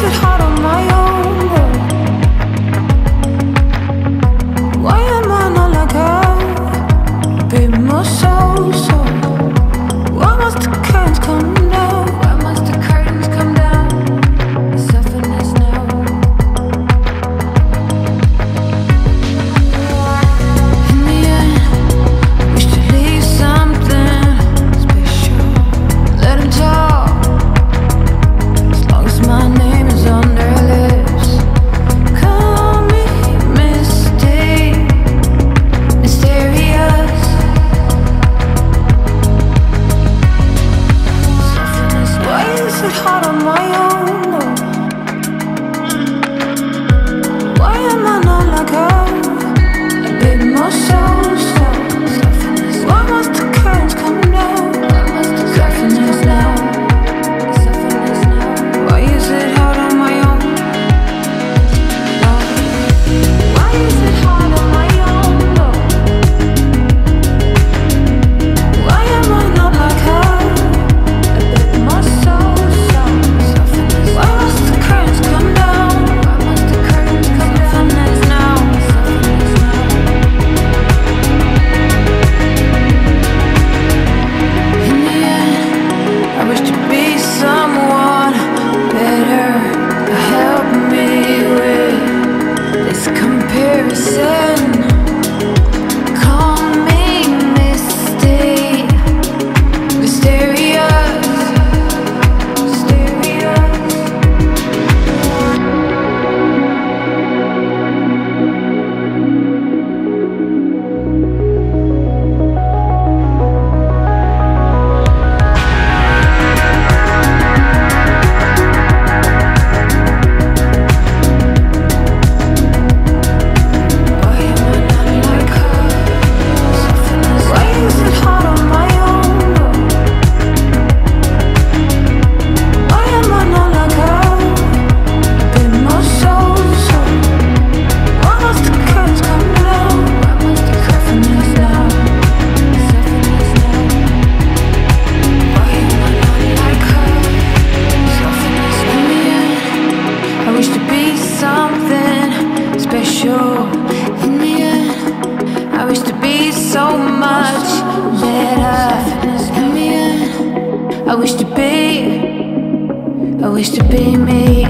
it hard on my own? Why am I not like her? A bit more so. Why must the curtains come down? Why must the curtains come down? Soften us now. In the end, wish to leave something special. Let them talk, as long as my name is on their lips. Call me mysterious. Why is it hard on my own? Why am I not like her? A bit more so. Why must the curtains come down? Soften us now. Why is it hard on my own? Why is it hard on my own? Why am I not like her? A bit more so. Why must the curtains come down? Soften us now. In the end, I wish to be someone better to help me with this comparison. Call me mysterious. Why am I not like her? Why is it hard on my own? Why am I not like her? A bit more so. Why must the curtains come down? Soften us now. Why am I not like her? In the end, I wish to be something special. In the end, I wish to be so much better. In the end, I wish to be me.